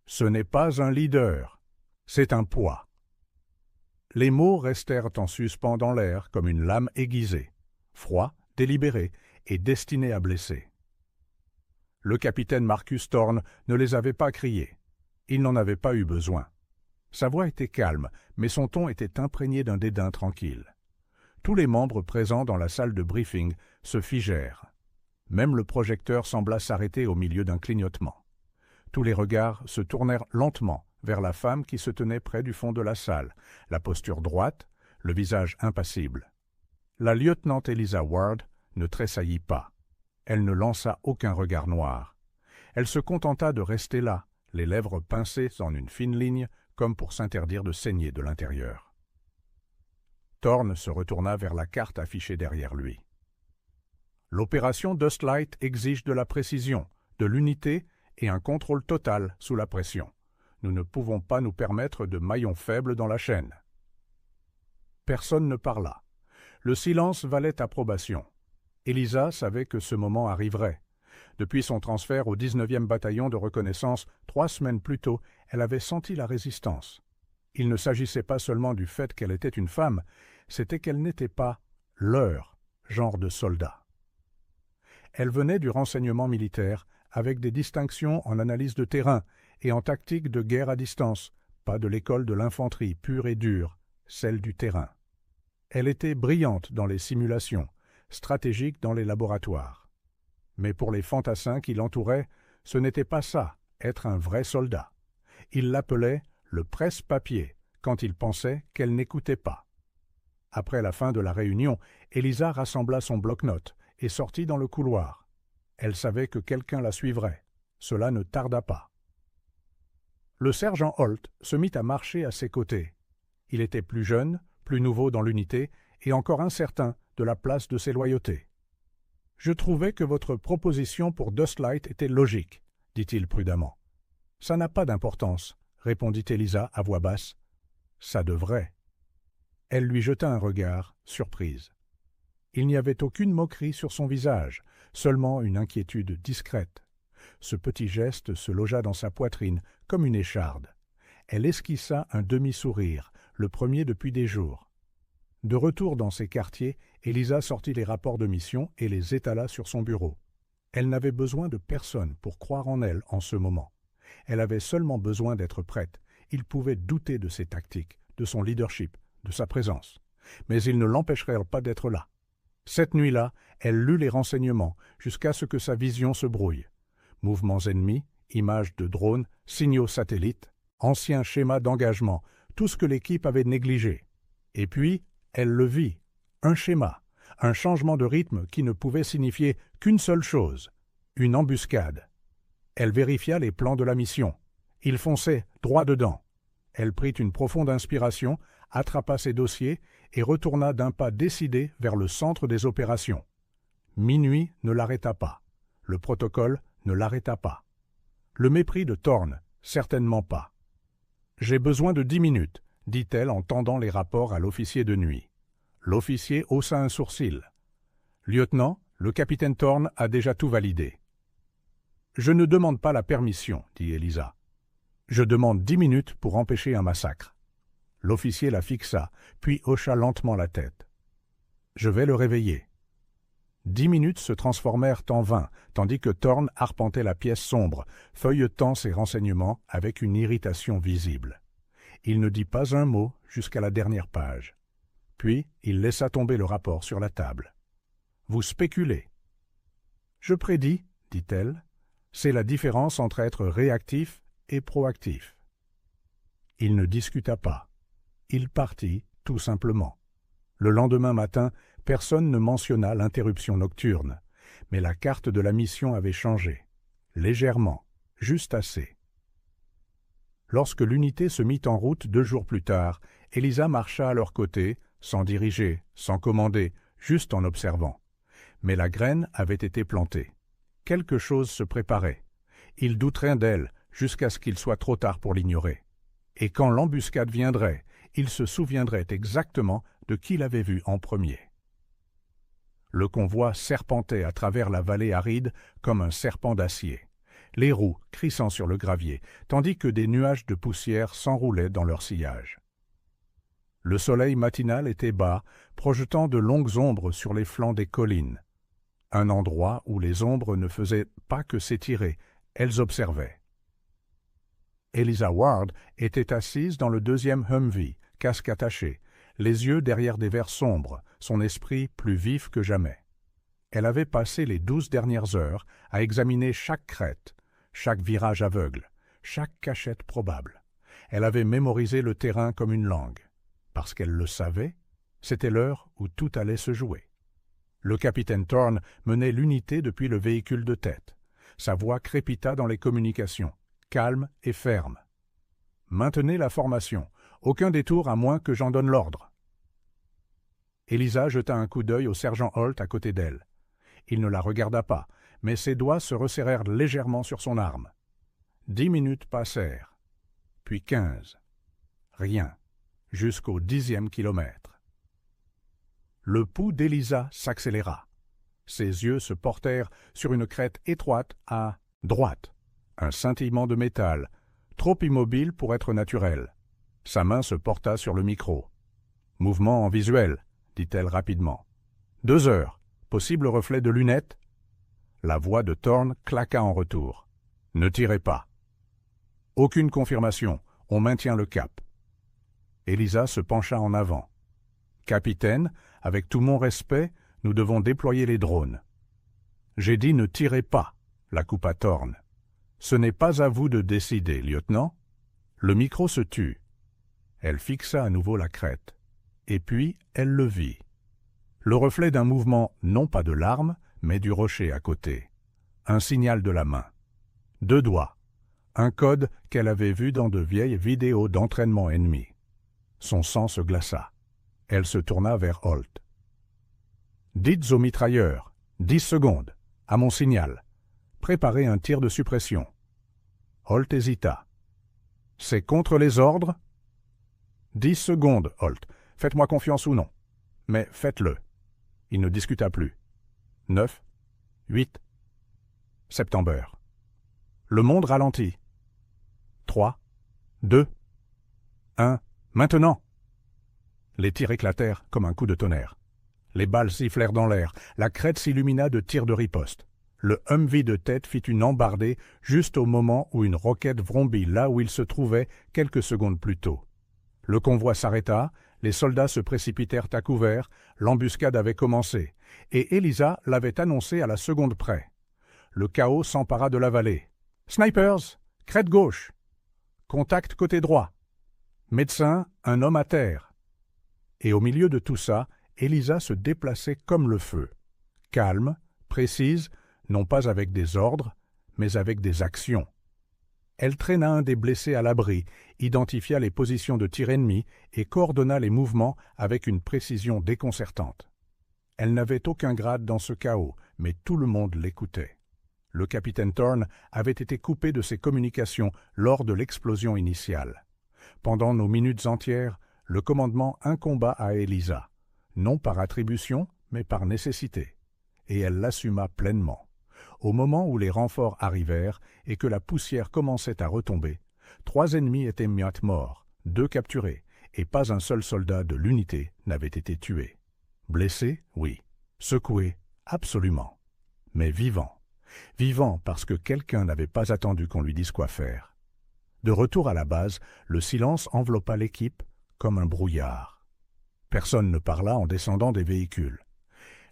Ce n'est pas un leader, c'est un poids. Les mots restèrent en suspens dans l'air comme une lame aiguisée, froid, délibéré et destiné à blesser. Le capitaine Marcus Thorne ne les avait pas criés. Il n'en avait pas eu besoin. Sa voix était calme, mais son ton était imprégné d'un dédain tranquille. Tous les membres présents dans la salle de briefing se figèrent. Même le projecteur sembla s'arrêter au milieu d'un clignotement. Tous les regards se tournèrent lentement vers la femme qui se tenait près du fond de la salle, la posture droite, le visage impassible. La lieutenant Eliza Ward ne tressaillit pas. Elle ne lança aucun regard noir. Elle se contenta de rester là, les lèvres pincées en une fine ligne, comme pour s'interdire de saigner de l'intérieur. Thorne se retourna vers la carte affichée derrière lui. L'opération Dustlight exige de la précision, de l'unité et un contrôle total sous la pression. Nous ne pouvons pas nous permettre de maillons faibles dans la chaîne. Personne ne parla. Le silence valait approbation. Eliza savait que ce moment arriverait. Depuis son transfert au 19e bataillon de reconnaissance 3 semaines plus tôt, elle avait senti la résistance. Il ne s'agissait pas seulement du fait qu'elle était une femme, c'était qu'elle n'était pas leur genre de soldat. Elle venait du renseignement militaire, avec des distinctions en analyse de terrain et en tactique de guerre à distance, pas de l'école de l'infanterie pure et dure, celle du terrain. Elle était brillante dans les simulations, stratégique dans les laboratoires. Mais pour les fantassins qui l'entouraient, ce n'était pas ça, être un vrai soldat. Ils l'appelaient le presse-papier quand ils pensaient qu'elle n'écoutait pas. Après la fin de la réunion, Eliza rassembla son bloc-notes et sortit dans le couloir. Elle savait que quelqu'un la suivrait. Cela ne tarda pas. Le sergent Holt se mit à marcher à ses côtés. Il était plus jeune, plus nouveau dans l'unité et encore incertain de la place de ses loyautés. « Je trouvais que votre proposition pour Dustlight était logique, dit-il prudemment. « Ça n'a pas d'importance, répondit Eliza à voix basse. « Ça devrait. » Elle lui jeta un regard, surprise. Il n'y avait aucune moquerie sur son visage, seulement une inquiétude discrète. Ce petit geste se logea dans sa poitrine comme une écharde. Elle esquissa un demi-sourire, le premier depuis des jours. De retour dans ses quartiers, Eliza sortit les rapports de mission et les étala sur son bureau. Elle n'avait besoin de personne pour croire en elle en ce moment. Elle avait seulement besoin d'être prête. Il pouvait douter de ses tactiques, de son leadership, de sa présence. Mais il ne l'empêcherait pas d'être là. Cette nuit-là, elle lut les renseignements jusqu'à ce que sa vision se brouille. Mouvements ennemis, images de drones, signaux satellites, anciens schémas d'engagement, tout ce que l'équipe avait négligé. Et puis, elle le vit. Un schéma, un changement de rythme qui ne pouvait signifier qu'une seule chose, une embuscade. Elle vérifia les plans de la mission. Il fonçait droit dedans. Elle prit une profonde inspiration, attrapa ses dossiers et retourna d'un pas décidé vers le centre des opérations. Minuit ne l'arrêta pas. Le protocole ne l'arrêta pas. Le mépris de Thorne, certainement pas. « J'ai besoin de 10 minutes, dit-elle en tendant les rapports à l'officier de nuit. L'officier haussa un sourcil. « Lieutenant, le capitaine Thorne a déjà tout validé. »« Je ne demande pas la permission, dit Eliza. Je demande 10 minutes pour empêcher un massacre. » L'officier la fixa, puis hocha lentement la tête. « Je vais le réveiller. » 10 minutes se transformèrent en 20, tandis que Thorne arpentait la pièce sombre, feuilletant ses renseignements avec une irritation visible. Il ne dit pas un mot jusqu'à la dernière page. Puis il laissa tomber le rapport sur la table. « Vous spéculez. »« Je prédis, dit-elle, c'est la différence entre être réactif et proactif. » Il ne discuta pas. Il partit, tout simplement. Le lendemain matin, personne ne mentionna l'interruption nocturne, mais la carte de la mission avait changé. Légèrement, juste assez. Lorsque l'unité se mit en route 2 jours plus tard, Eliza marcha à leur côté, sans diriger, sans commander, juste en observant. Mais la graine avait été plantée. Quelque chose se préparait. Ils douteraient d'elle jusqu'à ce qu'il soit trop tard pour l'ignorer. Et quand l'embuscade viendrait, ils se souviendraient exactement de qui l'avait vu en premier. Le convoi serpentait à travers la vallée aride comme un serpent d'acier. les roues crissant sur le gravier, tandis que des nuages de poussière s'enroulaient dans leur sillage. Le soleil matinal était bas, projetant de longues ombres sur les flancs des collines, un endroit où les ombres ne faisaient pas que s'étirer, elles observaient. Eliza Ward était assise dans le deuxième Humvee, casque attaché, les yeux derrière des verres sombres, son esprit plus vif que jamais. Elle avait passé les 12 dernières heures à examiner chaque crête, chaque virage aveugle, chaque cachette probable. Elle avait mémorisé le terrain comme une langue. Parce qu'elle le savait, c'était l'heure où tout allait se jouer. Le capitaine Thorne menait l'unité depuis le véhicule de tête. Sa voix crépita dans les communications, calme et ferme. « Maintenez la formation. Aucun détour à moins que j'en donne l'ordre. » Eliza jeta un coup d'œil au sergent Holt à côté d'elle. Il ne la regarda pas, mais ses doigts se resserrèrent légèrement sur son arme. 10 minutes passèrent, puis 15. Rien, jusqu'au 10e kilomètre. Le pouls d'Eliza s'accéléra. Ses yeux se portèrent sur une crête étroite à droite, un scintillement de métal, trop immobile pour être naturel. Sa main se porta sur le micro. « Mouvement en visuel », dit-elle rapidement. « 2 heures. Possible reflet de lunettes ?» La voix de Thorne claqua en retour. « Ne tirez pas. » « Aucune confirmation. On maintient le cap. » Eliza se pencha en avant. « Capitaine, avec tout mon respect, nous devons déployer les drones. »« J'ai dit ne tirez pas, » la coupa Thorne. « Ce n'est pas à vous de décider, lieutenant. » Le micro se tut. Elle fixa à nouveau la crête. Et puis, elle le vit. Le reflet d'un mouvement, non pas de l'arme, mais du rocher à côté. Un signal de la main. 2 doigts. Un code qu'elle avait vu dans de vieilles vidéos d'entraînement ennemi. Son sang se glaça. Elle se tourna vers Holt. « Dites au mitrailleur, 10 secondes, à mon signal. Préparez un tir de suppression. » Holt hésita. « C'est contre les ordres ?»« 10 secondes, Holt. Faites-moi confiance ou non. Mais faites-le. » Il ne discuta plus. 9, 8, September. Le monde ralentit. 3, 2, 1, maintenant. Les tirs éclatèrent comme un coup de tonnerre. Les balles sifflèrent dans l'air, la crête s'illumina de tirs de riposte. Le Humvee de tête fit une embardée juste au moment où une roquette vrombit là où il se trouvait quelques secondes plus tôt. Le convoi s'arrêta, les soldats se précipitèrent à couvert, l'embuscade avait commencé, et Eliza l'avait annoncé à la seconde près. Le chaos s'empara de la vallée. « Snipers! Crête gauche! Contact côté droit! Médecin, un homme à terre! » Et au milieu de tout ça, Eliza se déplaçait comme le feu. Calme, précise, non pas avec des ordres, mais avec des actions. Elle traîna un des blessés à l'abri, identifia les positions de tir ennemis et coordonna les mouvements avec une précision déconcertante. Elle n'avait aucun grade dans ce chaos, mais tout le monde l'écoutait. Le capitaine Thorne avait été coupé de ses communications lors de l'explosion initiale. Pendant nos minutes entières, le commandement incomba à Eliza, non par attribution, mais par nécessité, et elle l'assuma pleinement. Au moment où les renforts arrivèrent et que la poussière commençait à retomber, 3 ennemis étaient miottes morts, 2 capturés, et pas un seul soldat de l'unité n'avait été tué. Blessé, oui. Secoué, absolument. Mais vivant. Vivant parce que quelqu'un n'avait pas attendu qu'on lui dise quoi faire. De retour à la base, le silence enveloppa l'équipe comme un brouillard. Personne ne parla en descendant des véhicules.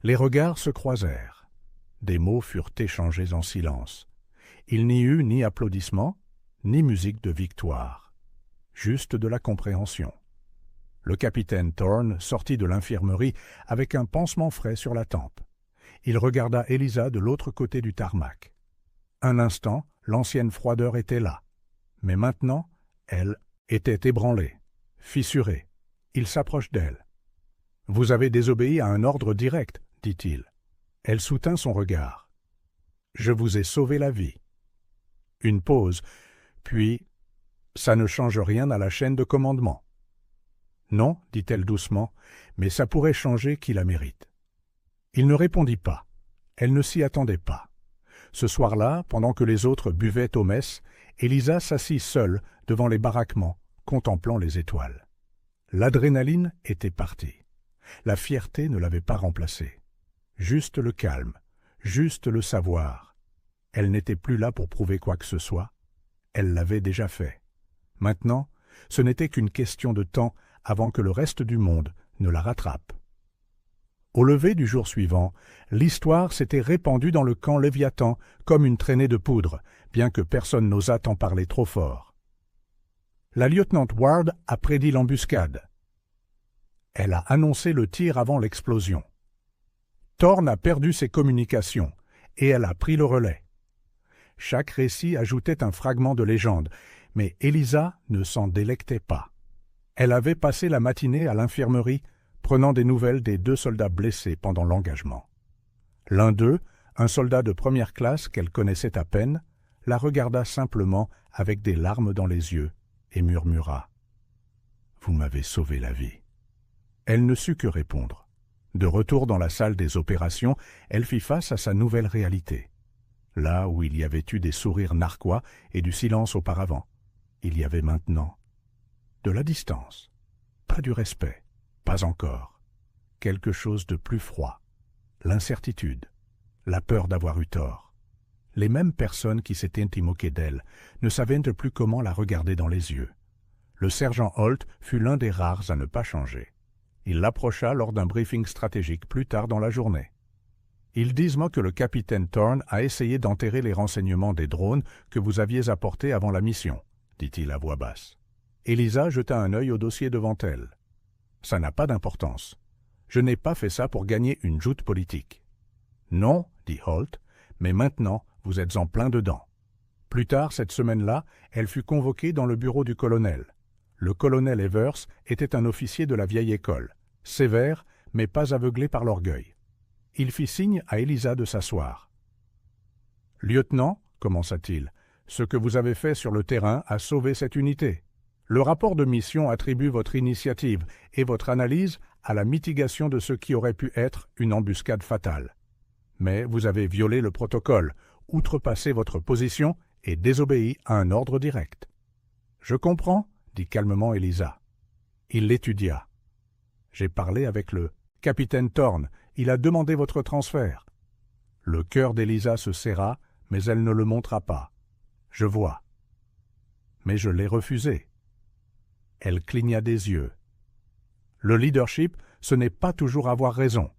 Les regards se croisèrent. Des mots furent échangés en silence. Il n'y eut ni applaudissements, ni musique de victoire. Juste de la compréhension. Le capitaine Thorne sortit de l'infirmerie avec un pansement frais sur la tempe. Il regarda Eliza de l'autre côté du tarmac. Un instant, l'ancienne froideur était là. Mais maintenant, elle était ébranlée, fissurée. Il s'approche d'elle. « Vous avez désobéi à un ordre direct, » dit-il. Elle soutint son regard. « Je vous ai sauvé la vie. » Une pause, puis « Ça ne change rien à la chaîne de commandement. » « Non, dit-elle doucement, mais ça pourrait changer qui la mérite. » Il ne répondit pas. Elle ne s'y attendait pas. Ce soir-là, pendant que les autres buvaient aux messes, Elisa s'assit seule devant les baraquements, contemplant les étoiles. L'adrénaline était partie. La fierté ne l'avait pas remplacée. Juste le calme, juste le savoir. Elle n'était plus là pour prouver quoi que ce soit. Elle l'avait déjà fait. Maintenant, ce n'était qu'une question de temps avant que le reste du monde ne la rattrape. Au lever du jour suivant, l'histoire s'était répandue dans le camp Léviathan comme une traînée de poudre, bien que personne n'osât en parler trop fort. La lieutenant Ward a prédit l'embuscade. Elle a annoncé le tir avant l'explosion. Thorne a perdu ses communications, et elle a pris le relais. Chaque récit ajoutait un fragment de légende, mais Elisa ne s'en délectait pas. Elle avait passé la matinée à l'infirmerie, prenant des nouvelles des 2 soldats blessés pendant l'engagement. L'un d'eux, un soldat de première classe qu'elle connaissait à peine, la regarda simplement avec des larmes dans les yeux et murmura « Vous m'avez sauvé la vie ». Elle ne sut que répondre. De retour dans la salle des opérations, elle fit face à sa nouvelle réalité. Là où il y avait eu des sourires narquois et du silence auparavant, il y avait maintenant de la distance, pas du respect, pas encore. Quelque chose de plus froid, l'incertitude, la peur d'avoir eu tort. Les mêmes personnes qui s'étaient moquées d'elle ne savaient plus comment la regarder dans les yeux. Le sergent Holt fut l'un des rares à ne pas changer. Il l'approcha lors d'un briefing stratégique plus tard dans la journée. « Ils disent moi que le capitaine Thorne a essayé d'enterrer les renseignements des drones que vous aviez apportés avant la mission, dit-il à voix basse. Elisa jeta un œil au dossier devant elle. « Ça n'a pas d'importance. Je n'ai pas fait ça pour gagner une joute politique. »« Non, dit Holt, mais maintenant vous êtes en plein dedans. » Plus tard cette semaine-là, elle fut convoquée dans le bureau du colonel. Le colonel Evers était un officier de la vieille école, sévère, mais pas aveuglé par l'orgueil. Il fit signe à Elisa de s'asseoir. « Lieutenant, commença-t-il, ce que vous avez fait sur le terrain a sauvé cette unité. Le rapport de mission attribue votre initiative et votre analyse à la mitigation de ce qui aurait pu être une embuscade fatale. Mais vous avez violé le protocole, outrepassé votre position et désobéi à un ordre direct. »« Je comprends, » dit calmement Elisa. Il l'étudia. « J'ai parlé avec le capitaine Thorne, il a demandé votre transfert. » Le cœur d'Elisa se serra, mais elle ne le montra pas. « Je vois. »« Mais je l'ai refusé. » Elle cligna des yeux. « Le leadership, ce n'est pas toujours avoir raison. »«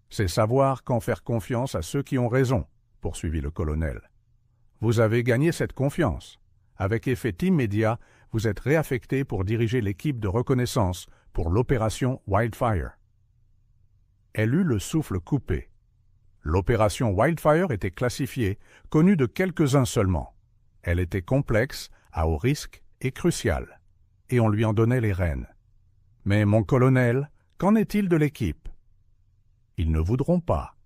C'est savoir quand faire confiance à ceux qui ont raison, » poursuivit le colonel. « Vous avez gagné cette confiance. Avec effet immédiat, vous êtes réaffecté pour diriger l'équipe de reconnaissance pour l'opération Wildfire. » Elle eut le souffle coupé. L'opération Wildfire était classifiée, connue de quelques-uns seulement. Elle était complexe, à haut risque et cruciale, et on lui en donnait les rênes. « Mais mon colonel, qu'en est-il de l'équipe ?»« Ils ne voudront pas. »«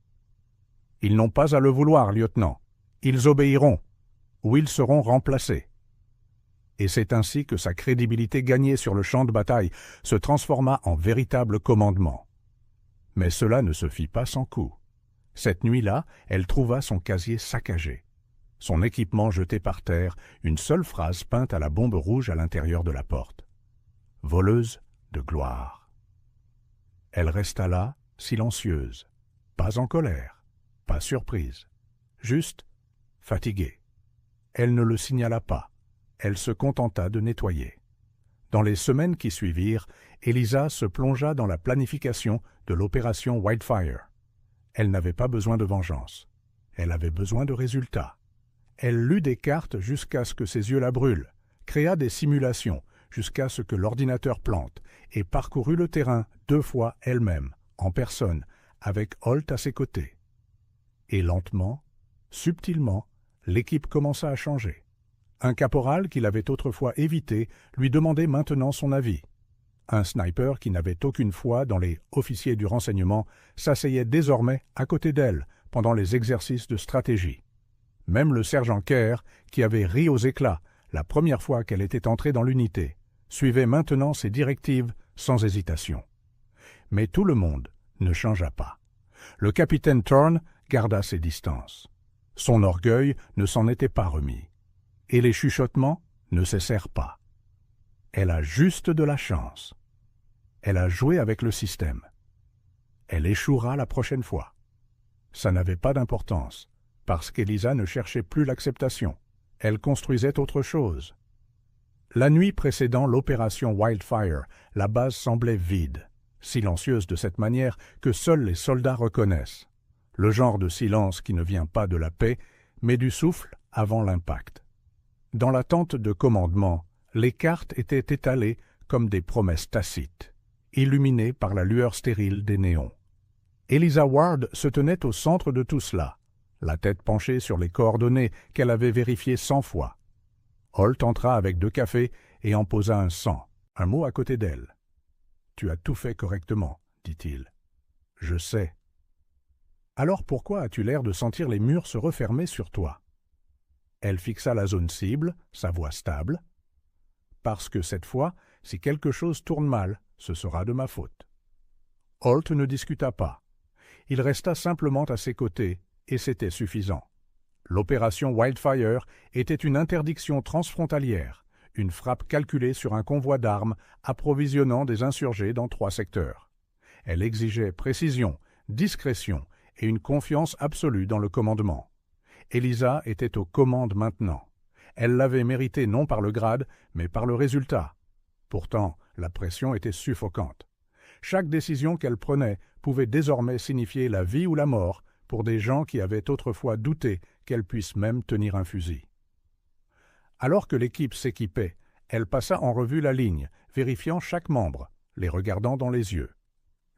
Ils n'ont pas à le vouloir, lieutenant. Ils obéiront, ou ils seront remplacés. » Et c'est ainsi que sa crédibilité gagnée sur le champ de bataille se transforma en véritable commandement. Mais cela ne se fit pas sans coup. Cette nuit-là, elle trouva son casier saccagé. Son équipement jeté par terre, une seule phrase peinte à la bombe rouge à l'intérieur de la porte. « Voleuse de gloire. » Elle resta là, silencieuse, pas en colère, pas surprise, juste fatiguée. Elle ne le signala pas. Elle se contenta de nettoyer. Dans les semaines qui suivirent, Elisa se plongea dans la planification de l'opération Wildfire. Elle n'avait pas besoin de vengeance. Elle avait besoin de résultats. Elle lut des cartes jusqu'à ce que ses yeux la brûlent, créa des simulations jusqu'à ce que l'ordinateur plante et parcourut le terrain 2 fois elle-même, en personne, avec Holt à ses côtés. Et lentement, subtilement, l'équipe commença à changer. Un caporal qui l'avait autrefois évité lui demandait maintenant son avis. Un sniper qui n'avait aucune foi dans les officiers du renseignement s'asseyait désormais à côté d'elle pendant les exercices de stratégie. Même le sergent Kerr, qui avait ri aux éclats la première fois qu'elle était entrée dans l'unité, suivait maintenant ses directives sans hésitation. Mais tout le monde ne changea pas. Le capitaine Thorne garda ses distances. Son orgueil ne s'en était pas remis. Et les chuchotements ne cessèrent pas. Elle a juste de la chance. Elle a joué avec le système. Elle échouera la prochaine fois. Ça n'avait pas d'importance, parce qu'Elisa ne cherchait plus l'acceptation. Elle construisait autre chose. La nuit précédant l'opération Wildfire, la base semblait vide, silencieuse de cette manière que seuls les soldats reconnaissent. Le genre de silence qui ne vient pas de la paix, mais du souffle avant l'impact. Dans la tente de commandement, les cartes étaient étalées comme des promesses tacites, illuminées par la lueur stérile des néons. Elisa Ward se tenait au centre de tout cela, la tête penchée sur les coordonnées qu'elle avait vérifiées 100 fois. Holt entra avec 2 cafés et en posa un 100, un mot à côté d'elle. « Tu as tout fait correctement, » dit-il. « Je sais. »« Alors pourquoi as-tu l'air de sentir les murs se refermer sur toi ?» Elle fixa la zone cible, sa voix stable. « Parce que cette fois, si quelque chose tourne mal, ce sera de ma faute. » Holt ne discuta pas. Il resta simplement à ses côtés, et c'était suffisant. L'opération Wildfire était une interdiction transfrontalière, une frappe calculée sur un convoi d'armes approvisionnant des insurgés dans 3 secteurs. Elle exigeait précision, discrétion et une confiance absolue dans le commandement. Elisa était aux commandes maintenant. Elle l'avait mérité non par le grade, mais par le résultat. Pourtant, la pression était suffocante. Chaque décision qu'elle prenait pouvait désormais signifier la vie ou la mort pour des gens qui avaient autrefois douté qu'elle puisse même tenir un fusil. Alors que l'équipe s'équipait, elle passa en revue la ligne, vérifiant chaque membre, les regardant dans les yeux.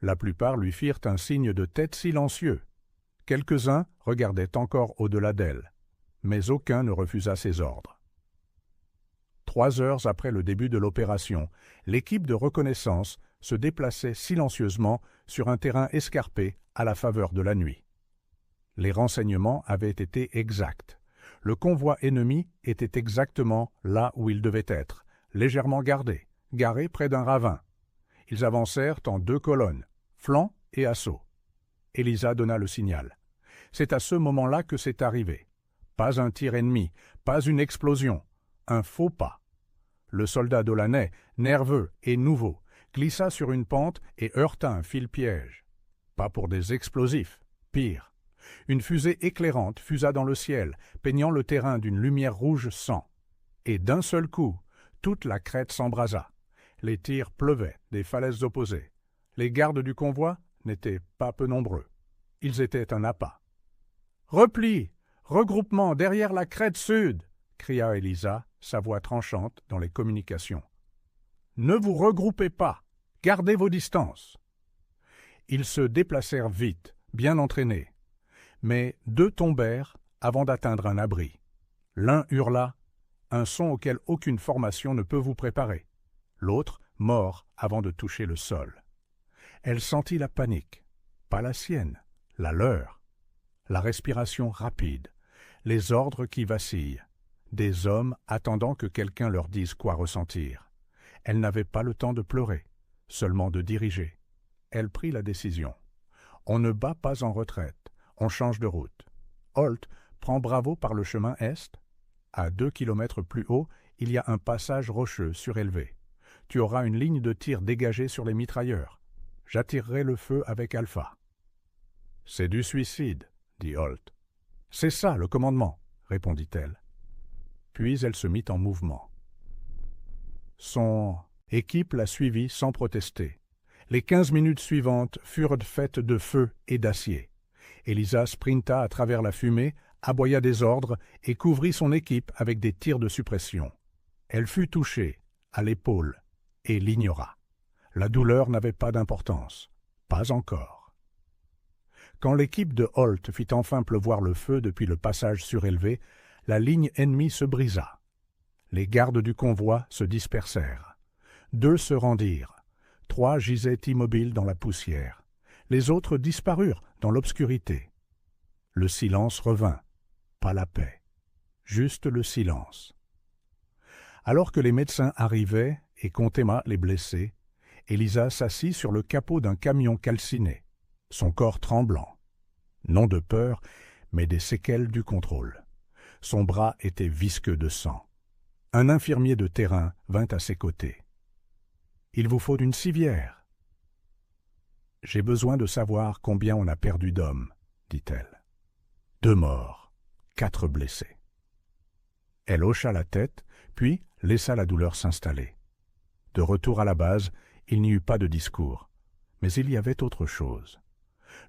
La plupart lui firent un signe de tête silencieux. Quelques-uns regardaient encore au-delà d'elle, mais aucun ne refusa ses ordres. 3 heures après le début de l'opération, l'équipe de reconnaissance se déplaçait silencieusement sur un terrain escarpé à la faveur de la nuit. Les renseignements avaient été exacts. Le convoi ennemi était exactement là où il devait être, légèrement gardé, garé près d'un ravin. Ils avancèrent en 2 colonnes, flanc et assaut. Elisa donna le signal. C'est à ce moment-là que c'est arrivé. Pas un tir ennemi, pas une explosion, un faux pas. Le soldat d'Olanais, nerveux et nouveau, glissa sur une pente et heurta un fil-piège. Pas pour des explosifs, pire. Une fusée éclairante fusa dans le ciel, peignant le terrain d'une lumière rouge sang. Et d'un seul coup, toute la crête s'embrasa. Les tirs pleuvaient des falaises opposées. Les gardes du convoi n'étaient pas peu nombreux. Ils étaient un appât. « Repli! Regroupement derrière la crête sud !» cria Elisa, sa voix tranchante dans les communications. « Ne vous regroupez pas! Gardez vos distances !» Ils se déplacèrent vite, bien entraînés. Mais 2 tombèrent avant d'atteindre un abri. L'un hurla, un son auquel aucune formation ne peut vous préparer. L'autre mort avant de toucher le sol. Elle sentit la panique, pas la sienne, la leur. La respiration rapide, les ordres qui vacillent, des hommes attendant que quelqu'un leur dise quoi ressentir. Elle n'avait pas le temps de pleurer, seulement de diriger. Elle prit la décision. On ne bat pas en retraite. On change de route. Holt prend Bravo par le chemin est. À 2 kilomètres plus haut, il y a un passage rocheux surélevé. Tu auras une ligne de tir dégagée sur les mitrailleurs. J'attirerai le feu avec Alpha. « C'est du suicide, » dit Holt. « C'est ça, le commandement, » répondit-elle. Puis elle se mit en mouvement. Son équipe la suivit sans protester. Les 15 minutes suivantes furent faites de feu et d'acier. Elisa sprinta à travers la fumée, aboya des ordres et couvrit son équipe avec des tirs de suppression. Elle fut touchée, à l'épaule, et l'ignora. La douleur n'avait pas d'importance. Pas encore. Quand l'équipe de Holt fit enfin pleuvoir le feu depuis le passage surélevé, la ligne ennemie se brisa. Les gardes du convoi se dispersèrent. 2 se rendirent. 3 gisaient immobiles dans la poussière. Les autres disparurent dans l'obscurité. Le silence revint. Pas la paix. Juste le silence. Alors que les médecins arrivaient et comptaient les blessés, Elisa s'assit sur le capot d'un camion calciné, son corps tremblant. Non de peur, mais des séquelles du contrôle. Son bras était visqueux de sang. Un infirmier de terrain vint à ses côtés. « Il vous faut une civière. »« J'ai besoin de savoir combien on a perdu d'hommes, » dit-elle. « 2 morts, 4 blessés. » Elle hocha la tête, puis laissa la douleur s'installer. De retour à la base, il n'y eut pas de discours. Mais il y avait autre chose.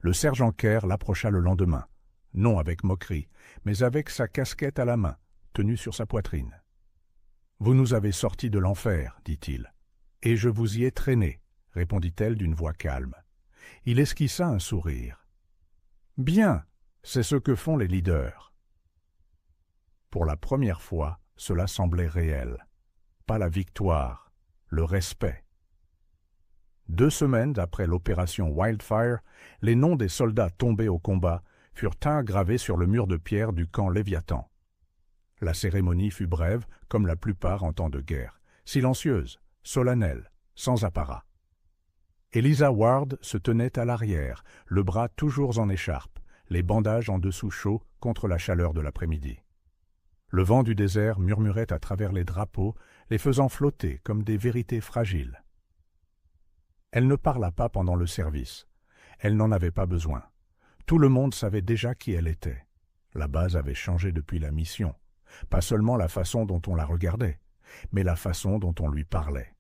Le sergent Kerr l'approcha le lendemain, non avec moquerie, mais avec sa casquette à la main, tenue sur sa poitrine. « Vous nous avez sortis de l'enfer, dit-il. « Et je vous y ai traîné, répondit-elle d'une voix calme. Il esquissa un sourire. « Bien, c'est ce que font les leaders. » Pour la première fois, cela semblait réel. Pas la victoire, le respect. 2 semaines après l'opération Wildfire, les noms des soldats tombés au combat furent gravés sur le mur de pierre du camp Léviathan. La cérémonie fut brève, comme la plupart en temps de guerre, silencieuse, solennelle, sans apparat. Eliza Ward se tenait à l'arrière, le bras toujours en écharpe, les bandages en dessous chauds contre la chaleur de l'après-midi. Le vent du désert murmurait à travers les drapeaux, les faisant flotter comme des vérités fragiles. Elle ne parla pas pendant le service. Elle n'en avait pas besoin. Tout le monde savait déjà qui elle était. La base avait changé depuis la mission. Pas seulement la façon dont on la regardait, mais la façon dont on lui parlait.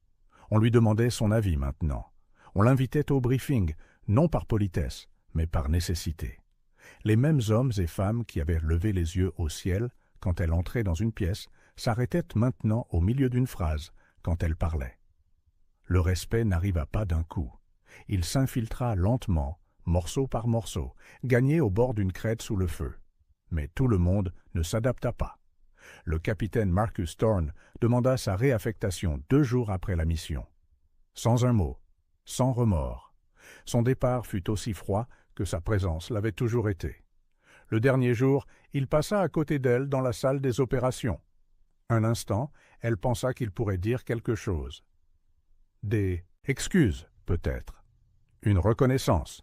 On lui demandait son avis maintenant. On l'invitait au briefing, non par politesse, mais par nécessité. Les mêmes hommes et femmes qui avaient levé les yeux au ciel quand elle entrait dans une pièce s'arrêtaient maintenant au milieu d'une phrase quand elle parlait. Le respect n'arriva pas d'un coup. Il s'infiltra lentement, morceau par morceau, gagné au bord d'une crête sous le feu. Mais tout le monde ne s'adapta pas. Le capitaine Marcus Thorne demanda sa réaffectation 2 jours après la mission. Sans un mot, sans remords. Son départ fut aussi froid que sa présence l'avait toujours été. Le dernier jour, il passa à côté d'elle dans la salle des opérations. Un instant, elle pensa qu'il pourrait dire quelque chose. Des excuses, peut-être. Une reconnaissance.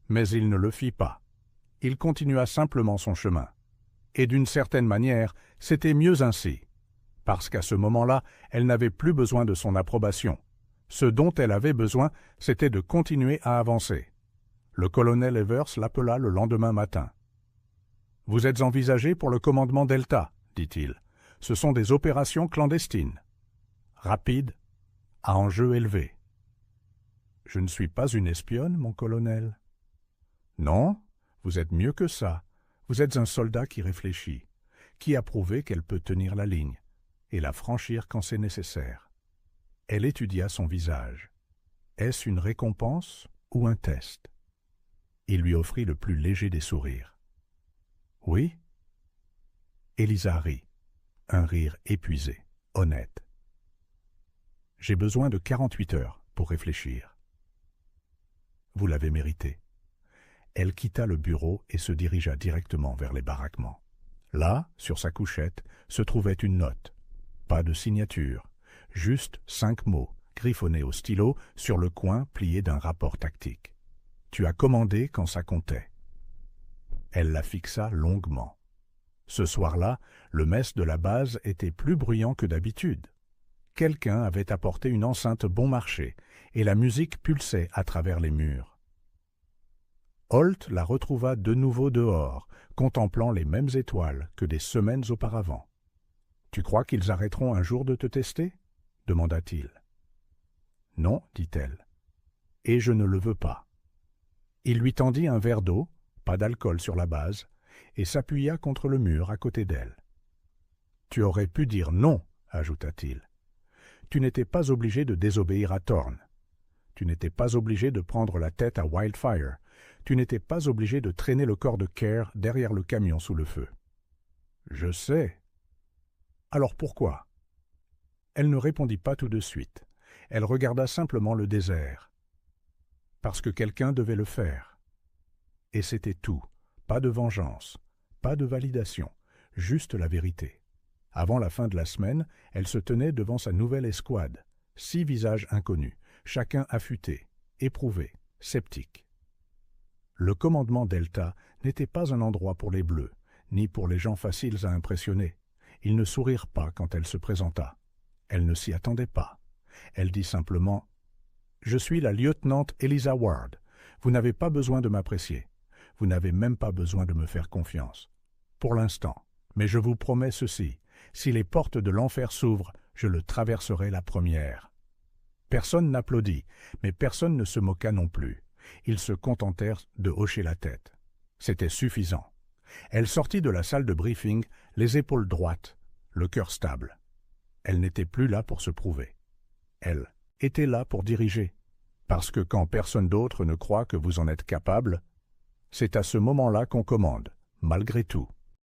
Mais il ne le fit pas. Il continua simplement son chemin. Et d'une certaine manière, c'était mieux ainsi. Parce qu'à ce moment-là, elle n'avait plus besoin de son approbation. Ce dont elle avait besoin, c'était de continuer à avancer. Le colonel Evers l'appela le lendemain matin. « Vous êtes envisagé pour le commandement Delta, dit-il. Ce sont des opérations clandestines. Rapides, à enjeu élevé. »« Je ne suis pas une espionne, mon colonel. »« Non, vous êtes mieux que ça. Vous êtes un soldat qui réfléchit, qui a prouvé qu'elle peut tenir la ligne et la franchir quand c'est nécessaire. » Elle étudia son visage. Est-ce une récompense ou un test? Il lui offrit le plus léger des sourires. « Oui ?» Eliza rit, un rire épuisé, honnête. « J'ai besoin de 48 heures pour réfléchir. »« Vous l'avez mérité. » Elle quitta le bureau et se dirigea directement vers les baraquements. Là, sur sa couchette, se trouvait une note. Pas de signature, juste 5 mots, griffonnés au stylo, sur le coin plié d'un rapport tactique. « Tu as commandé quand ça comptait. » Elle la fixa longuement. Ce soir-là, le mess de la base était plus bruyant que d'habitude. Quelqu'un avait apporté une enceinte bon marché, et la musique pulsait à travers les murs. Holt la retrouva de nouveau dehors, contemplant les mêmes étoiles que des semaines auparavant. « Tu crois qu'ils arrêteront un jour de te tester ?» demanda-t-il. « Non, dit-elle. Et je ne le veux pas. » Il lui tendit un verre d'eau, pas d'alcool sur la base, et s'appuya contre le mur à côté d'elle. « Tu aurais pu dire non, » ajouta-t-il. « Tu n'étais pas obligé de désobéir à Thorne. Tu n'étais pas obligé de prendre la tête à Wildfire. Tu n'étais pas obligé de traîner le corps de Kerr derrière le camion sous le feu. »« Je sais. »« Alors pourquoi ?» Elle ne répondit pas tout de suite. Elle regarda simplement le désert. Parce que quelqu'un devait le faire. Et c'était tout. Pas de vengeance, pas de validation, juste la vérité. Avant la fin de la semaine, elle se tenait devant sa nouvelle escouade. 6 visages inconnus, chacun affûté, éprouvé, sceptique. Le commandement Delta n'était pas un endroit pour les bleus, ni pour les gens faciles à impressionner. Ils ne sourirent pas quand elle se présenta. Elle ne s'y attendait pas. Elle dit simplement « Je suis la lieutenante Eliza Ward. Vous n'avez pas besoin de m'apprécier. Vous n'avez même pas besoin de me faire confiance. Pour l'instant. Mais je vous promets ceci. Si les portes de l'enfer s'ouvrent, je le traverserai la première. » Personne n'applaudit, mais personne ne se moqua non plus. Ils se contentèrent de hocher la tête. C'était suffisant. Elle sortit de la salle de briefing, les épaules droites, le cœur stable. Elle n'était plus là pour se prouver. Elle était là pour diriger. Parce que quand personne d'autre ne croit que vous en êtes capable, c'est à ce moment-là qu'on commande, malgré tout.